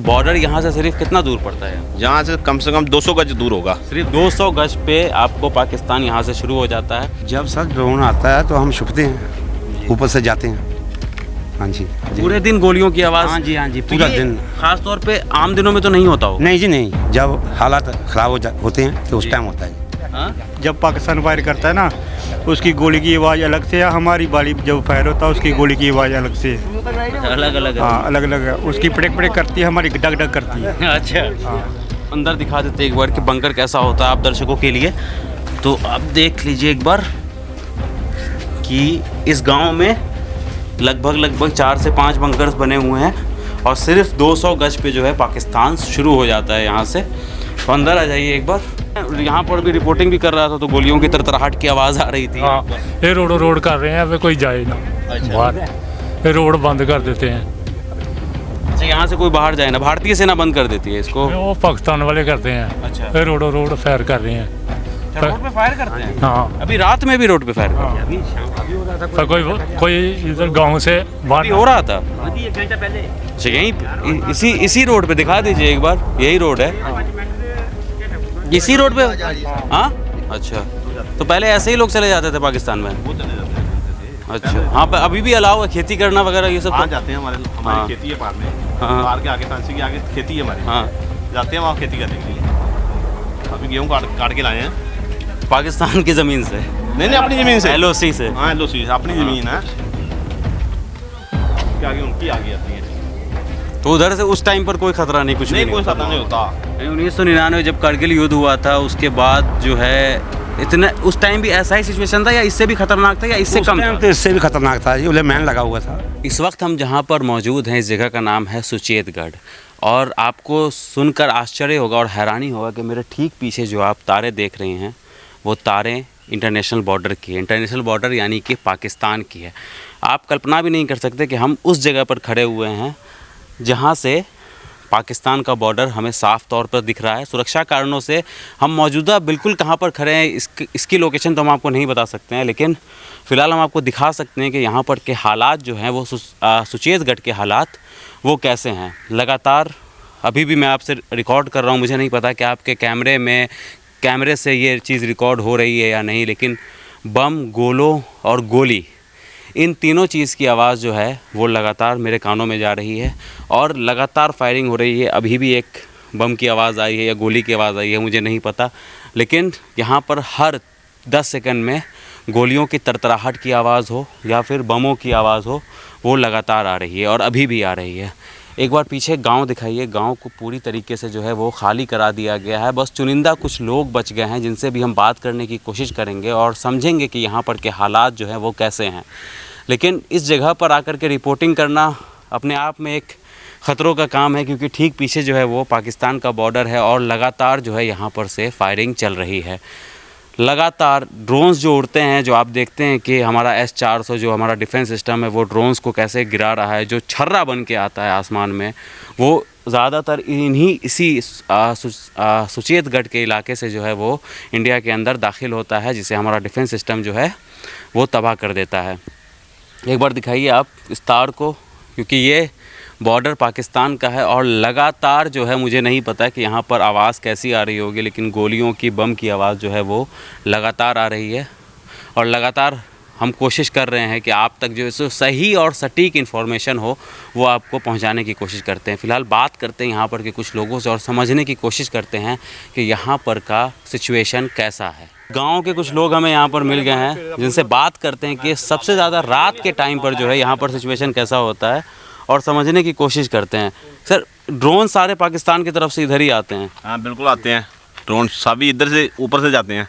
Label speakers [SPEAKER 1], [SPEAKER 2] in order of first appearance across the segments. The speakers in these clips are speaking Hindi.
[SPEAKER 1] बॉर्डर यहाँ से सिर्फ कितना दूर पड़ता है?
[SPEAKER 2] यहाँ से कम 200 गज दूर होगा।
[SPEAKER 1] सिर्फ 200 गज पे आपको पाकिस्तान यहाँ से शुरू हो जाता है।
[SPEAKER 3] जब सर ड्रोन आता है तो हम छुपते हैं, ऊपर से जाते हैं। हाँ जी,
[SPEAKER 1] पूरे दिन गोलियों की आवाज़?
[SPEAKER 3] हाँ जी, पूरा दिन।
[SPEAKER 1] खास तौर पे आम दिनों में तो नहीं होता हो?
[SPEAKER 3] नहीं जी नहीं, जब हालात ख़राब होते हैं तो उस टाइम होता है।
[SPEAKER 4] जब पाकिस्तान फायर करता है ना, उसकी गोली की आवाज़ अलग से है, हमारी बाली जब फायर होता है उसकी गोली की आवाज़ अलग से है।
[SPEAKER 1] अलग अलग?
[SPEAKER 4] हाँ, अलग अलग है। उसकी पड़क पड़क करती है, हमारी डग डग करती है।
[SPEAKER 1] अच्छा,
[SPEAKER 4] हाँ।
[SPEAKER 1] अंदर दिखा देते एक बार कि बंकर कैसा होता है आप दर्शकों के लिए। तो आप देख लीजिए एक बार कि इस गांव में लगभग 4 से 5 बंकर्स बने हुए हैं और सिर्फ 200 गज पे जो है पाकिस्तान शुरू हो जाता है यहाँ से। तो अंदर आ जाइए एक बार। यहाँ पर भी रिपोर्टिंग भी कर रहा था तो गोलियों की तरतराहट की आवाज़ आ रही थी।
[SPEAKER 5] हाँ, ये रोड कर रहे हैं, अब कोई जाए ना बाहर, ये रोड बंद कर देते हैं।
[SPEAKER 1] अच्छा, यहाँ से कोई बाहर जाए ना, भारतीय सेना बंद कर देती है इसको?
[SPEAKER 5] वो पाकिस्तान वाले करते हैं।
[SPEAKER 1] अच्छा,
[SPEAKER 5] ये रोड फायर कर रहे हैं।
[SPEAKER 1] रोड पे फायर करते हैं?
[SPEAKER 5] हाँ,
[SPEAKER 1] अभी रात में भी रोड पे फायर करते हैं?
[SPEAKER 5] तो कोई इधर गांव से बाहर
[SPEAKER 1] अभी हो रहा था? एक घंटा पहले। अच्छा, यहीं इसी रोड पे दिखा दीजिए एक बार, यही रोड है इसी रोड पे? हाँ, अच्छा। तो पहले ऐसे ही लोग चले जाते थे पाकिस्तान में? अच्छा, हाँ, पर अभी भी अलाउ है खेती करना वगैरह ये सब?
[SPEAKER 2] हाँ, जाते हैं। हमारी खेती है पार में।
[SPEAKER 1] हाँ।
[SPEAKER 2] पार के आगे फांसी के आगे खेती है हमारी।
[SPEAKER 1] हाँ,
[SPEAKER 2] जाते हैं वहाँ खेती करने के लिए। अभी गेहूँ काट के लाए हैं
[SPEAKER 1] पाकिस्तान की ज़मीन से?
[SPEAKER 2] नहीं, अपनी ज़मीन से।
[SPEAKER 1] LOC से?
[SPEAKER 2] हाँ, LOC से अपनी ज़मीन है। आगे उनकी आगे आती है।
[SPEAKER 1] तो उधर से उस टाइम पर कोई खतरा नहीं? कुछ
[SPEAKER 2] नहीं, कोई खतरा नहीं होता।
[SPEAKER 1] 1999 जब करगिल युद्ध हुआ था उसके बाद जो है इतना, उस टाइम भी ऐसा ही सिचुएशन था या इससे भी खतरनाक था या इससे कम था?
[SPEAKER 3] तो इससे भी खतरनाक था जी, उन्हें मैन लगा हुआ था।
[SPEAKER 1] इस वक्त हम जहाँ पर मौजूद हैं, इस जगह का नाम है सुचेतगढ़। और आपको सुनकर आश्चर्य होगा और हैरानी होगा कि मेरे ठीक पीछे जो आप तारे देख रहे हैं वो तारे इंटरनेशनल बॉर्डर की है। इंटरनेशनल बॉर्डर यानी कि पाकिस्तान की है। आप कल्पना भी नहीं कर सकते कि हम उस जगह पर खड़े हुए हैं जहाँ से पाकिस्तान का बॉर्डर हमें साफ़ तौर पर दिख रहा है। सुरक्षा कारणों से हम मौजूदा बिल्कुल कहाँ पर खड़े हैं इसकी लोकेशन तो हम आपको नहीं बता सकते हैं, लेकिन फ़िलहाल हम आपको दिखा सकते हैं कि यहाँ पर के हालात जो हैं वो सुचेतगढ़ के हालात वो कैसे हैं। लगातार अभी भी मैं आपसे रिकॉर्ड कर रहा हूँ, मुझे नहीं पता कि आपके कैमरे से ये चीज़ रिकॉर्ड हो रही है या नहीं, लेकिन बम, गोलों और गोली, इन तीनों चीज़ की आवाज़ जो है वो लगातार मेरे कानों में जा रही है और लगातार फायरिंग हो रही है। अभी भी एक बम की आवाज़ आई है या गोली की आवाज़ आई है, मुझे नहीं पता, लेकिन यहाँ पर हर 10 सेकंड में गोलियों की तरतराहट की आवाज़ हो या फिर बमों की आवाज़ हो, वो लगातार आ रही है और अभी भी आ रही है। एक बार पीछे गांव दिखाइए। गांव को पूरी तरीके से जो है वो खाली करा दिया गया है। बस चुनिंदा कुछ लोग बच गए हैं जिनसे भी हम बात करने की कोशिश करेंगे और समझेंगे कि यहाँ पर के हालात जो हैं वो कैसे हैं। लेकिन इस जगह पर आकर के रिपोर्टिंग करना अपने आप में एक ख़तरों का काम है, क्योंकि ठीक पीछे जो है वो पाकिस्तान का बॉर्डर है और लगातार जो है यहाँ पर से फायरिंग चल रही है। लगातार ड्रोन्स जो उड़ते हैं, जो आप देखते हैं कि हमारा S-400 जो हमारा डिफेंस सिस्टम है वो ड्रोन्स को कैसे गिरा रहा है, जो छर्रा बन के आता है आसमान में, वो ज़्यादातर इसी सुचेतगढ़ के इलाके से जो है वो इंडिया के अंदर दाखिल होता है, जिसे हमारा डिफेंस सिस्टम जो है वो तबाह कर देता है। एक बार दिखाइए आप इस तार को, क्योंकि ये बॉर्डर पाकिस्तान का है और लगातार जो है मुझे नहीं पता कि यहाँ पर आवाज़ कैसी आ रही होगी, लेकिन गोलियों की, बम की आवाज़ जो है वो लगातार आ रही है और लगातार हम कोशिश कर रहे हैं कि आप तक जो है सही और सटीक इन्फॉर्मेशन हो वो आपको पहुंचाने की कोशिश करते हैं। फ़िलहाल बात करते हैं यहाँ पर के कुछ लोगों से और समझने की कोशिश करते हैं कि यहाँ पर का सिचुएशन कैसा है। गांव के कुछ लोग हमें यहाँ पर मिल गए हैं जिनसे बात करते हैं कि सबसे ज़्यादा रात के टाइम पर जो है यहाँ पर सिचुएशन कैसा होता है और समझने की कोशिश करते हैं। सर, ड्रोन सारे पाकिस्तान की तरफ से इधर ही आते हैं?
[SPEAKER 2] हाँ, बिल्कुल आते हैं। ड्रोन सभी इधर से ऊपर से जाते हैं,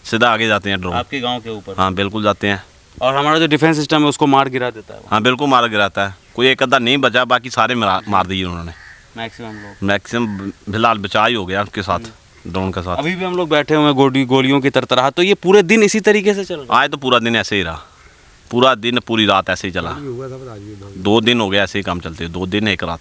[SPEAKER 2] सीधा आगे जाते हैं ड्रोन
[SPEAKER 1] आपके गांव के ऊपर?
[SPEAKER 2] हाँ, बिल्कुल जाते हैं।
[SPEAKER 1] और हमारा जो डिफेंस सिस्टम है उसको मार गिरा देता है?
[SPEAKER 2] हाँ, बिल्कुल मार गिराता है। कोई एक आधा नहीं बचा, बाकी सारे मार दिए उन्होंने। मैक्सिमम फिलहाल बचा ही हो गया उसके साथ, ड्रोन के साथ।
[SPEAKER 1] अभी भी हम लोग बैठे हुए हैं गोलियों की तरतराहट। तो ये पूरे दिन इसी तरीके से चल रहा है?
[SPEAKER 2] आज तो पूरा दिन ऐसे ही रहा, पूरा दिन पूरी रात ऐसे ही चला। 2 दिन हो गया ऐसे ही काम चलते, 2 दिन 1 रात।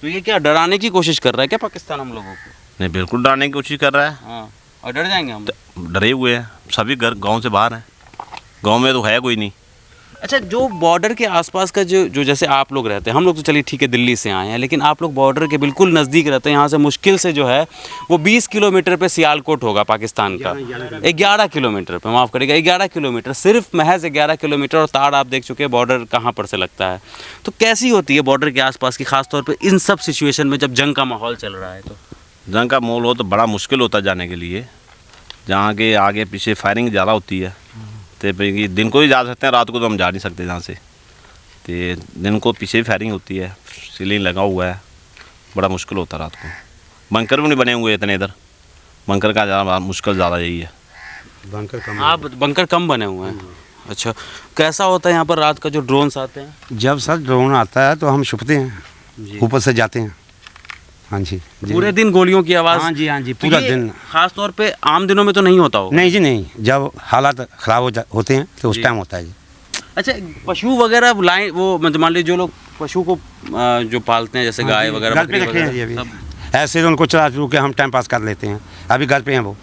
[SPEAKER 1] तो ये क्या डराने की कोशिश कर रहा है क्या पाकिस्तान हम लोगों को?
[SPEAKER 2] नहीं, बिल्कुल डराने की कोशिश कर रहा है।
[SPEAKER 1] हाँ, और डर जाएंगे हम?
[SPEAKER 2] डरे हुए हैं, सभी घर गांव से बाहर हैं, गांव में तो है कोई नहीं।
[SPEAKER 1] अच्छा, जो बॉर्डर के आसपास का जो जैसे आप लोग रहते हैं, हम लोग तो चलिए ठीक है दिल्ली से आए हैं, लेकिन आप लोग बॉर्डर के बिल्कुल नज़दीक रहते हैं। यहाँ से मुश्किल से जो है वो 20 किलोमीटर पे सियालकोट होगा पाकिस्तान का। 11 किलोमीटर पे, माफ़ करिएगा, 11 किलोमीटर, सिर्फ महज 11 किलोमीटर। और ताड़ आप देख चुके हैं बॉर्डर कहाँ पर से लगता है। तो कैसी होती है बॉर्डर के आसपास की, खासतौर पर इन सब सिचुएशन में जब जंग का माहौल चल रहा है? तो
[SPEAKER 2] जंग का माहौल हो तो बड़ा मुश्किल होता है जाने के लिए, जहाँ के आगे पीछे फायरिंग ज़्यादा होती है। तो दिन को ही जा सकते हैं, रात को तो हम जा नहीं सकते जहाँ से। तो दिन को पीछे भी फायरिंग होती है, सीलिंग लगा हुआ है, बड़ा मुश्किल होता है रात को। बंकर भी नहीं बने हुए इतने इधर, बंकर का ज़्यादा मुश्किल ज़्यादा यही है।
[SPEAKER 3] बंकर कम
[SPEAKER 1] आप बंकर कम बने हुए हैं। अच्छा, कैसा होता है यहाँ पर रात का जो ड्रोन्स आते हैं?
[SPEAKER 3] जब सर ड्रोन आता है तो हम छुपते हैं, ऊपर से जाते हैं। हाँ जी,
[SPEAKER 1] पूरे दिन गोलियों की आवाज़?
[SPEAKER 3] हाँ जी, हाँ जी, पूरा दिन।
[SPEAKER 1] खास तौर पे आम दिनों में तो नहीं होता होगा?
[SPEAKER 3] नहीं जी नहीं, जब हालात ख़राब होते हैं तो उस टाइम होता है जी।
[SPEAKER 1] अच्छा, पशु वगैरह लाइन वो मतलब मान लीजिए जो लोग पशु को जो पालते हैं जैसे गाय वगैरह,
[SPEAKER 3] घर पे रखे हैं जी अभी, ऐसे तो उनको चला चलू के हम टाइम पास कर लेते हैं। अभी घर पे हैं वो,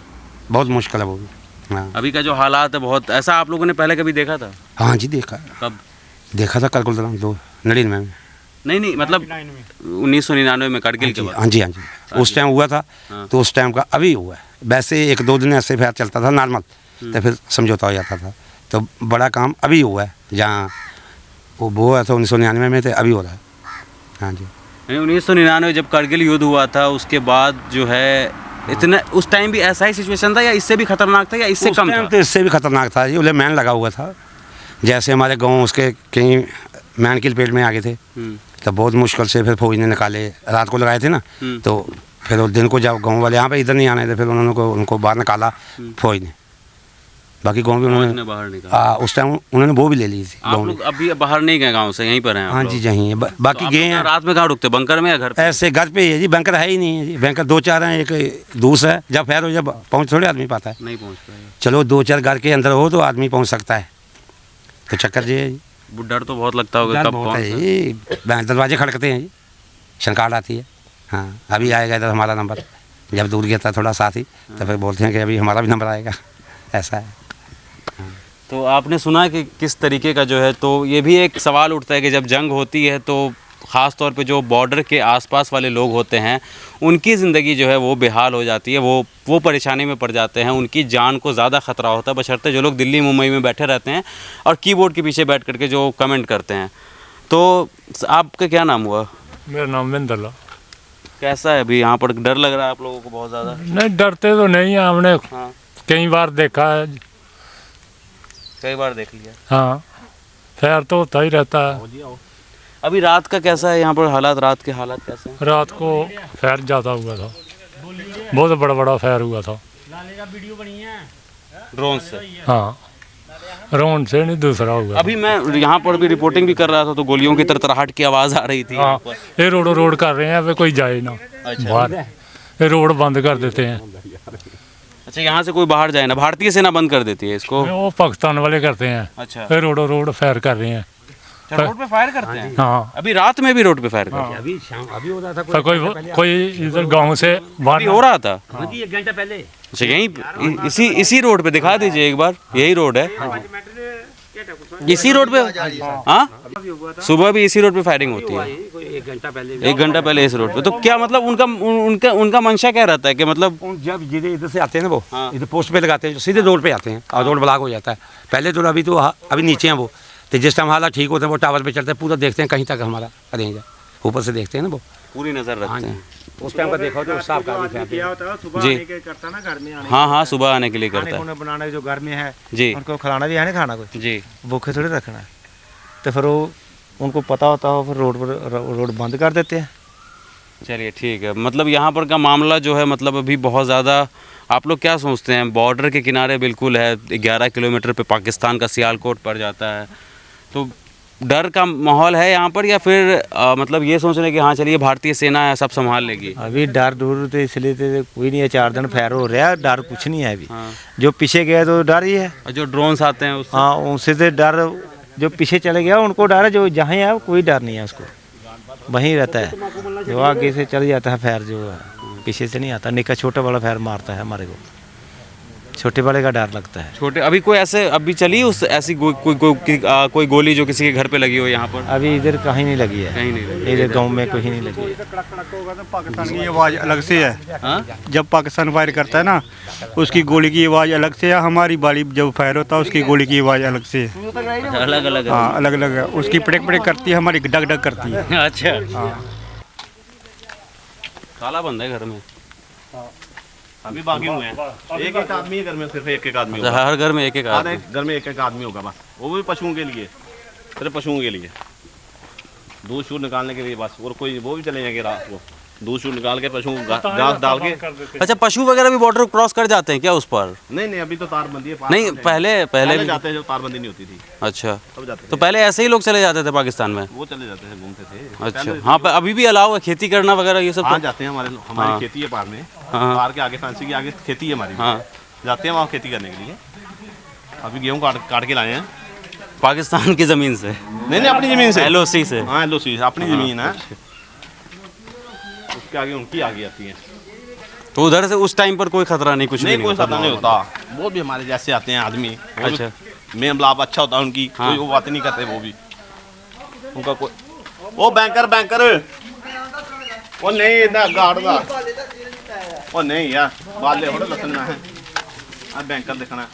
[SPEAKER 3] बहुत मुश्किल है वो भी। हाँ,
[SPEAKER 1] अभी का जो हालात है बहुत ऐसा आप लोगों ने पहले कभी देखा था?
[SPEAKER 3] हाँ जी देखा।
[SPEAKER 1] कब
[SPEAKER 3] देखा था? करगिल 99 में।
[SPEAKER 1] नहीं मतलब 1999 में कारगिल के बाद?
[SPEAKER 3] हाँ जी, हाँ जी, उस टाइम हुआ था। तो उस टाइम का अभी हुआ है। वैसे 1-2 दिन ऐसे फिर चलता था नॉर्मल, तो फिर समझौता हो जाता था। तो बड़ा काम अभी हुआ है, जहाँ वो हुआ था 1999 में, तो अभी हो रहा है। हाँ जी,
[SPEAKER 1] 1999 जब कारगिल युद्ध हुआ था उसके बाद जो है इतना, उस टाइम भी ऐसा ही सिचुएशन था या इससे भी खतरनाक था या इससे कम था?
[SPEAKER 3] तो इससे भी खतरनाक था जी। उन्हें मैन लगा हुआ था, जैसे हमारे गाँव उसके कहीं मैन की लपेट में आ गए थे। तो बहुत मुश्किल से फिर फौज ने निकाले, रात को लगाए थे ना। तो फिर उस दिन को जब गांव वाले यहाँ पे इधर नहीं आने थे, फिर उनको बाहर निकाला फौज ने। बाकी गांव भी उन्होंने
[SPEAKER 1] बाहर निकाला।
[SPEAKER 3] उस टाइम उन्होंने वो भी ले ली थी।
[SPEAKER 1] आप लोग अभी बाहर नहीं गए गांव से, यहीं पर हैं?
[SPEAKER 3] हाँ जी, यहीं है। बाकी गए हैं।
[SPEAKER 1] रात में कहाँ रुकते, बंकर में या घर पे?
[SPEAKER 3] ऐसे घर पे ही है जी, बैंकर है ही नहीं है जी। बैंकर 2-4 हैं, एक दूसरा है। जब फैर हो जब पहुँच थोड़े आदमी पाता है,
[SPEAKER 1] नहीं पहुँच पाए।
[SPEAKER 3] चलो 2-4 घर के अंदर हो तो आदमी पहुँच सकता है। तो चक्कर ये है जी।
[SPEAKER 1] डर तो बहुत लगता होगा, कब कौन सा
[SPEAKER 3] दरवाजे खड़कते हैं जी, शंकाट आती है। हाँ, अभी आएगा इधर हमारा नंबर। जब दूर गया था थोड़ा साथ ही, तो फिर बोलते हैं कि अभी हमारा भी नंबर आएगा, ऐसा है।
[SPEAKER 1] तो आपने सुना है कि किस तरीके का जो है, तो ये भी एक सवाल उठता है कि जब जंग होती है तो ख़ास तौर पे जो बॉर्डर के आसपास वाले लोग होते हैं उनकी ज़िंदगी जो है वो बेहाल हो जाती है, वो परेशानी में पड़ जाते हैं, उनकी जान को ज़्यादा ख़तरा होता है, बशर्ते जो लोग दिल्ली मुंबई में बैठे रहते हैं और कीबोर्ड के पीछे बैठ करके जो कमेंट करते हैं। तो आपका क्या नाम हुआ?
[SPEAKER 5] मेरा नाम मिंदला।
[SPEAKER 1] कैसा है अभी यहाँ पर, डर लग रहा है आप लोगों को बहुत ज़्यादा?
[SPEAKER 5] नहीं, डरते तो नहीं है, हमने
[SPEAKER 1] हाँ,
[SPEAKER 5] कई बार देखा है।
[SPEAKER 1] कई बार देख लिया।
[SPEAKER 5] हाँ, फैर तो होता ही रहता है।
[SPEAKER 1] अभी रात का कैसा है यहाँ पर हालात, रात के हालात कैसे हैं?
[SPEAKER 5] रात को फैर ज़्यादा हुआ था, बहुत बड़ा फैर हुआ था
[SPEAKER 1] ड्रोन से।
[SPEAKER 5] हाँ, ड्रोन से नहीं, दूसरा हुआ।
[SPEAKER 1] अभी मैं यहाँ पर भी रिपोर्टिंग भी कर रहा था तो गोलियों की तरतराहट की आवाज़ आ रही थी।
[SPEAKER 5] हाँ, ये रोड कर रहे हैं, अभी कोई जाए ना बाहर, ये रोड बंद कर देते हैं।
[SPEAKER 1] अच्छा, यहाँ से कोई बाहर जाए ना, भारतीय सेना बंद कर देती है इसको?
[SPEAKER 5] वो पाकिस्तान वाले करते हैं।
[SPEAKER 1] अच्छा,
[SPEAKER 5] ये रोड फायर कर रहे हैं।
[SPEAKER 1] रोड पे फायर करते हैं?
[SPEAKER 5] हाँ,
[SPEAKER 1] अभी रात में भी रोड पे फायर करते हैं?
[SPEAKER 3] अभी शाम अभी हो रहा था,
[SPEAKER 5] तो कोई इधर गांव से बाहर
[SPEAKER 1] अभी हो रहा था?
[SPEAKER 3] 1 घंटा पहले।
[SPEAKER 1] अच्छा, यहीं इसी रोड पे दिखा दीजिए एक बार, यही रोड है, इसी रोड पे? हाँ, सुबह भी इसी रोड पे फायरिंग होती है? 1 घंटा पहले इस रोड पे। तो क्या मतलब उनका मंशा क्या रहता है कि मतलब
[SPEAKER 3] जब इधर से आते हैं ना वो,
[SPEAKER 1] हाँ,
[SPEAKER 3] इधर पोस्ट पे लगाते हैं, सीधे रोड पे आते हैं और रोड ब्लॉक हो जाता है। पहले तो अभी नीचे हैं वो, तो जिस टाइम हालात ठीक होते हैं वो टावर पे चढ़ते हैं, पूरा देखते हैं कहीं तक हमारा रेंज है, ऊपर से देखते हैं ना वो,
[SPEAKER 1] पूरी नज़र रखते हैं।
[SPEAKER 3] उस टाइम का देखा तो साफ का
[SPEAKER 1] जी, हाँ हाँ, सुबह आने के लिए करता है
[SPEAKER 6] बनाना जो घर में है
[SPEAKER 1] जी,
[SPEAKER 6] उनको खिलाना भी है ना, खाना कोई
[SPEAKER 1] जी,
[SPEAKER 6] भूखे थोड़ी रखना है। तो फिर वो उनको पता होता हो, फिर रोड बंद कर देते हैं।
[SPEAKER 1] चलिए ठीक है। मतलब यहाँ पर का मामला जो है मतलब अभी बहुत ज़्यादा, आप लोग क्या सोचते हैं? बॉर्डर के किनारे बिल्कुल है, 11 किलोमीटर पे पाकिस्तान का सियालकोट पड़ जाता है, तो डर का माहौल है यहाँ पर या फिर मतलब ये सोच रहे हैं कि हाँ चलिए भारतीय सेना है सब संभाल लेगी?
[SPEAKER 6] अभी डर दूर तो इसलिए तो कोई नहीं है, 4 दिन फैर हो रहा है, डर कुछ नहीं है अभी।
[SPEAKER 1] हाँ,
[SPEAKER 6] जो पीछे गया तो डर ही है।
[SPEAKER 1] और जो ड्रोन्स आते हैं उससे?
[SPEAKER 6] हाँ, उनसे तो डर, जो पीछे चले गया उनको डर है, जो जहाँ है कोई डर नहीं है उसको, वहीं रहता है। जो आगे से चल जाता है फैर, जो है पीछे से नहीं आता, निका छोटा वाला फैर मारता है हमारे को। छोटे वाले का डर लगता है।
[SPEAKER 1] छोटे अभी कोई ऐसे अभी चली उस ऐसी कोई गोली जो किसी के घर पे लगी हो यहाँ पर?
[SPEAKER 6] अभी इधर कहीं नहीं लगी है,
[SPEAKER 1] कहीं नहीं लगी।
[SPEAKER 6] इधर गांव में कहीं नहीं लगी है।
[SPEAKER 4] पाकिस्तान की आवाज़ अलग से है।
[SPEAKER 1] हाँ?
[SPEAKER 4] जब पाकिस्तान फायर करता है ना, उसकी गोली की आवाज़ अलग से है। हमारी बाली जब फायर होता है उसकी गोली की आवाज़ अलग से है।
[SPEAKER 1] अलग अलग है।
[SPEAKER 4] हाँ, अलग अलग है। उसकी पटक पटक करती है, हमारी डग डग करती है।
[SPEAKER 1] अच्छा,
[SPEAKER 4] हाँ,
[SPEAKER 1] ताला बंद है घर में?
[SPEAKER 2] अभी बाकी हुए हैं, एक एक आदमी है घर में, सिर्फ एक एक आदमी
[SPEAKER 1] अच्छा,
[SPEAKER 2] होगा।
[SPEAKER 1] हर घर में एक एक
[SPEAKER 2] हर
[SPEAKER 1] आदमी।
[SPEAKER 2] एक घर में एक एक आदमी होगा बस, वो भी पशुओं के लिए, सिर्फ पशुओं के लिए दूध शूध निकालने के लिए बस। और कोई वो भी चले जाएंगे रात को दूध शूध निकाल के पशुओं को घास डाल के।
[SPEAKER 1] अच्छा, पशु वगैरह भी बॉर्डर क्रॉस कर जाते हैं क्या उस पर?
[SPEAKER 2] नहीं अभी तो तारबंदी है। पार
[SPEAKER 1] नहीं,
[SPEAKER 2] करते हैं।
[SPEAKER 1] पहले
[SPEAKER 2] पहले जाते हैं जब तारबंदी नहीं होती थी,
[SPEAKER 1] अच्छा,
[SPEAKER 2] तब जाते
[SPEAKER 1] तो
[SPEAKER 2] थे।
[SPEAKER 1] पहले ऐसे ही लोग चले जाते थे पाकिस्तान में?
[SPEAKER 2] वो चले जाते थे, घूमते थे।
[SPEAKER 1] अच्छा,
[SPEAKER 2] पहले
[SPEAKER 1] हाँ, पर अभी भी अलाउ है खेती करना वगैरह ये सब?
[SPEAKER 2] हाँ
[SPEAKER 1] तो
[SPEAKER 2] जाते हैं, हमारी
[SPEAKER 1] हाँ।
[SPEAKER 2] खेती है पार में।
[SPEAKER 1] हाँ।
[SPEAKER 2] पार के आगे फांसी के आगे खेती है हमारी।
[SPEAKER 1] हाँ।
[SPEAKER 2] जाते हैं वहाँ खेती करने के लिए। अभी गेहूँ काट के लाए हैं
[SPEAKER 1] पाकिस्तान की ज़मीन से?
[SPEAKER 2] नहीं अपनी ज़मीन से,
[SPEAKER 1] LOC से?
[SPEAKER 2] हाँ LOC अपनी ज़मीन है। उसके आगे उनकी आगे आती है।
[SPEAKER 1] तो उधर से उस टाइम पर कोई खतरा नहीं, कुछ
[SPEAKER 2] नहीं
[SPEAKER 1] भी
[SPEAKER 2] कोई
[SPEAKER 1] होता?
[SPEAKER 2] खतरा नहीं होता। वो भी हमारे जैसे आते हैं आदमी।
[SPEAKER 1] अच्छा।
[SPEAKER 2] मेम लाभ अच्छा होता है उनकी।
[SPEAKER 1] हाँ।
[SPEAKER 2] कोई वो बात नहीं करते वो भी। उनका कोई वो बैंकर वो नहीं इतना गाड़ दा वो नहीं यार बाले थोड़ा लसना है। अब बैंकर दिखना है।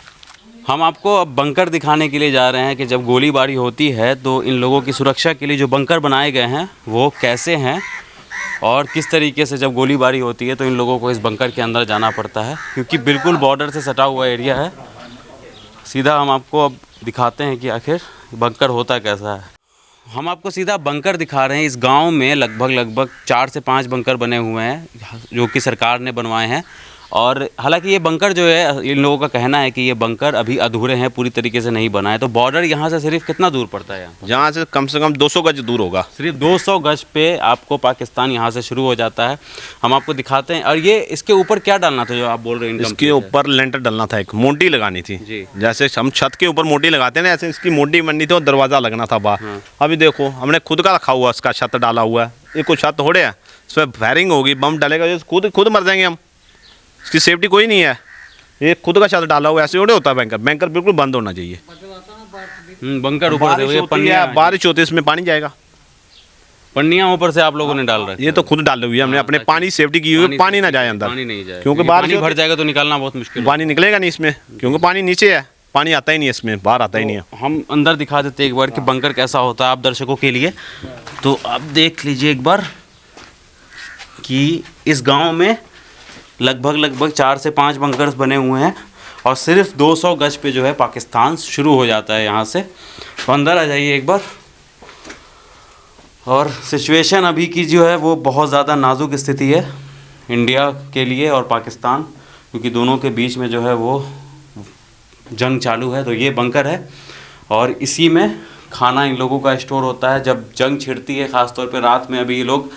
[SPEAKER 1] हम आपको अब बंकर दिखाने के लिए जा रहे हैं कि जब गोलीबारी होती है तो इन लोगों की सुरक्षा के लिए जो बंकर बनाए गए हैं वो कैसे हैं और किस तरीके से जब गोलीबारी होती है तो इन लोगों को इस बंकर के अंदर जाना पड़ता है, क्योंकि बिल्कुल बॉर्डर से सटा हुआ एरिया है। सीधा हम आपको अब दिखाते हैं कि आखिर बंकर होता कैसा है। हम आपको सीधा बंकर दिखा रहे हैं। इस गांव में लगभग 4 से 5 बंकर बने हुए हैं जो कि सरकार ने बनवाए हैं। और हालांकि ये बंकर जो है, इन लोगों का कहना है कि ये बंकर अभी अधूरे हैं, पूरी तरीके से नहीं बना है। तो बॉर्डर यहाँ से सिर्फ कितना दूर पड़ता है?
[SPEAKER 2] यहाँ से कम 200 गज दूर होगा।
[SPEAKER 1] सिर्फ 200 गज पे आपको पाकिस्तान यहाँ से शुरू हो जाता है। हम आपको दिखाते हैं। और ये इसके ऊपर क्या डालना था जो आप बोल रहे हैं?
[SPEAKER 2] इसके ऊपर लेंटर डलना था, एक मोटी लगानी थी
[SPEAKER 1] जी।
[SPEAKER 2] जैसे हम छत के ऊपर मोटी लगाते हैं ना, ऐसे इसकी मोटी बननी थी और दरवाज़ा लगना था बाहर। अभी देखो हमने खुद का रखा हुआ, इसका छत डाला हुआ है। ये कोई छत थोड़े है, इसमें फायरिंग होगी, बम डलेगा, खुद मर जाएंगे हम। इसकी सेफ्टी कोई नहीं है। ये खुद का छत डाला हुआ, ऐसे थोड़े होता है। बैंकर बिल्कुल बंद होना चाहिए।
[SPEAKER 1] बंकर ऊपर से ये
[SPEAKER 2] बारिश होती है, इसमें पानी जाएगा।
[SPEAKER 1] पन्नियाँ ऊपर से आप लोगों ने डाल रखी
[SPEAKER 2] ये तो खुद डाली हुई है हमने, अपने पानी सेफ्टी की हुई है, पानी ना जाए अंदर।
[SPEAKER 1] पानी नहीं जाए,
[SPEAKER 2] क्योंकि
[SPEAKER 1] पानी
[SPEAKER 2] बारिश
[SPEAKER 1] भर जाएगा तो निकालना बहुत मुश्किल है।
[SPEAKER 2] पानी निकलेगा नहीं इसमें, क्योंकि पानी नीचे है, पानी आता ही नहीं है इसमें, बाहर आता ही नहीं है।
[SPEAKER 1] हम अंदर दिखा देते एक बार कि बंकर कैसा होता है आप दर्शकों के लिए। तो आप देख लीजिए एक बार कि इस गांव में लगभग 4 से 5 बंकर्स बने हुए हैं और सिर्फ 200 गज पे जो है पाकिस्तान शुरू हो जाता है यहाँ से। तो अंदर आ जाइए एक बार। और सिचुएशन अभी की जो है वो बहुत ज़्यादा नाजुक स्थिति है इंडिया के लिए और पाकिस्तान, क्योंकि दोनों के बीच में जो है वो जंग चालू है। तो ये बंकर है और इसी में खाना इन लोगों का स्टोर होता है जब जंग छिड़ती है, ख़ास तौर पे रात में। अभी ये लोग,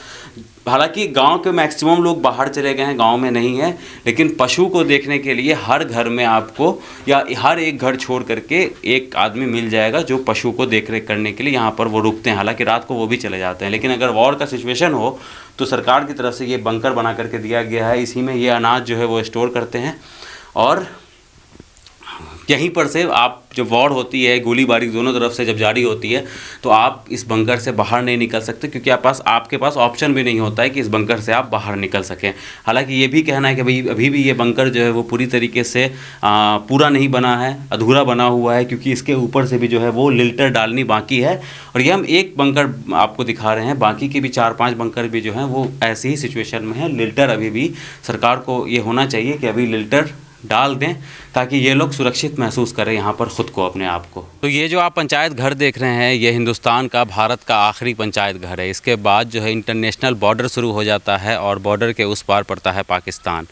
[SPEAKER 1] हालांकि गांव के मैक्सिमम लोग बाहर चले गए हैं, गांव में नहीं है, लेकिन पशु को देखने के लिए हर घर में आपको या हर एक घर छोड़ करके एक आदमी मिल जाएगा जो पशु को देख रेख करने के लिए यहाँ पर वो रुकते हैं। हालांकि रात को वो भी चले जाते हैं, लेकिन अगर वॉर का सिचुएशन हो तो सरकार की तरफ से ये बंकर बना करके दिया गया है। इसी में ये अनाज जो है वो स्टोर करते हैं और यहीं पर से आप, जब वॉर होती है, गोलीबारी दोनों तरफ से जब जारी होती है, तो आप इस बंकर से बाहर नहीं निकल सकते, क्योंकि आपके पास ऑप्शन भी नहीं होता है कि इस बंकर से आप बाहर निकल सकें। हालांकि ये भी कहना है कि भाई अभी भी ये बंकर जो है वो पूरी तरीके से पूरा नहीं बना है, अधूरा बना हुआ है, क्योंकि इसके ऊपर से भी जो है वो लिल्टर डालनी बाकी है। और ये हम एक बंकर आपको दिखा रहे हैं, बाकी के भी 4-5 बंकर भी जो हैं वो ऐसी ही सिचुएशन में है। लिल्टर अभी भी सरकार को ये होना चाहिए कि अभी लिल्टर डाल दें ताकि ये लोग सुरक्षित महसूस करें यहाँ पर ख़ुद को, अपने आप को। तो ये जो आप पंचायत घर देख रहे हैं, ये हिंदुस्तान का, भारत का आखिरी पंचायत घर है। इसके बाद जो है इंटरनेशनल बॉर्डर शुरू हो जाता है और बॉर्डर के उस पार पड़ता है पाकिस्तान।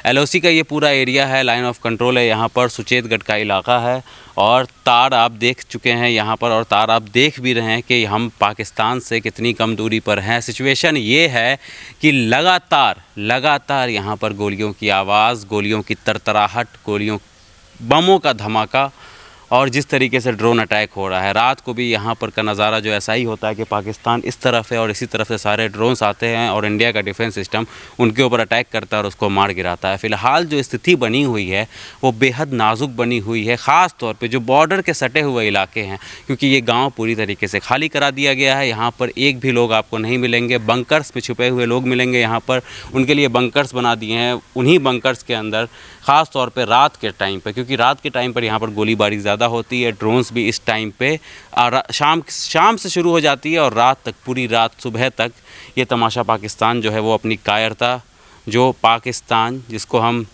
[SPEAKER 1] LOC का ये पूरा एरिया है, लाइन ऑफ कंट्रोल है यहाँ पर, सुचेतगढ़ का इलाका है। और तार आप देख चुके हैं यहाँ पर, और तार आप देख भी रहे हैं कि हम पाकिस्तान से कितनी कम दूरी पर हैं। सिचुएशन ये है कि लगातार यहाँ पर गोलियों की आवाज़, गोलियों की तरतराहट, बमों का धमाका और जिस तरीके से ड्रोन अटैक हो रहा है, रात को भी यहाँ पर का नज़ारा जो ऐसा ही होता है कि पाकिस्तान इस तरफ है और इसी तरफ से सारे ड्रोन्स आते हैं और इंडिया का डिफेंस सिस्टम उनके ऊपर अटैक करता है और उसको मार गिराता है। फ़िलहाल जो स्थिति बनी हुई है वो बेहद नाजुक बनी हुई है, ख़ास तौर पे जो बॉर्डर के सटे हुए इलाके हैं, क्योंकि ये गांव पूरी तरीके से खाली करा दिया गया है। यहाँ पर एक भी लोग आपको नहीं मिलेंगे, बंकर्स में छुपे हुए लोग मिलेंगे यहाँ पर, उनके लिए बंकर्स बना दिए हैं। उन्हीं बंकर्स के अंदर ख़ास तौर पे रात के टाइम पे, क्योंकि रात के टाइम पर यहाँ पर गोलीबारी ज़्यादा होती है, ड्रोन्स भी इस टाइम पे शाम से शुरू हो जाती है और रात तक, पूरी रात सुबह तक ये तमाशा पाकिस्तान जो है वो अपनी कायरता, जो पाकिस्तान जिसको हम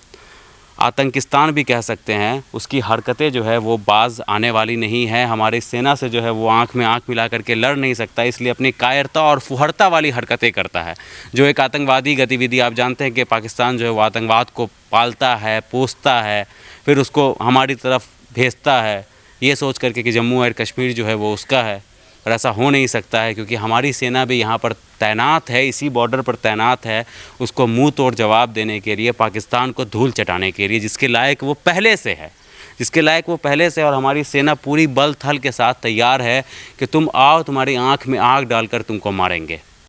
[SPEAKER 1] आतंकिस्तान भी कह सकते हैं, उसकी हरकतें जो है वो बाज आने वाली नहीं है। हमारी सेना से जो है वो आँख में आँख मिला करके लड़ नहीं सकता, इसलिए अपनी कायरता और फुहरता वाली हरकतें करता है। जो एक आतंकवादी गतिविधि, आप जानते हैं कि पाकिस्तान जो है वो आतंकवाद को पालता है, पोसता है, फिर उसको हमारी तरफ भेजता है ये सोच करके कि जम्मू और कश्मीर जो है वो उसका है। और ऐसा हो नहीं सकता है, क्योंकि हमारी सेना भी यहाँ पर तैनात है, इसी बॉर्डर पर तैनात है, उसको मुंह तोड़ जवाब देने के लिए, पाकिस्तान को धूल चटाने के लिए, जिसके लायक वो पहले से है, और हमारी सेना पूरी बल थल के साथ तैयार है कि तुम आओ, तुम्हारी आंख में आग डालकर तुमको मारेंगे।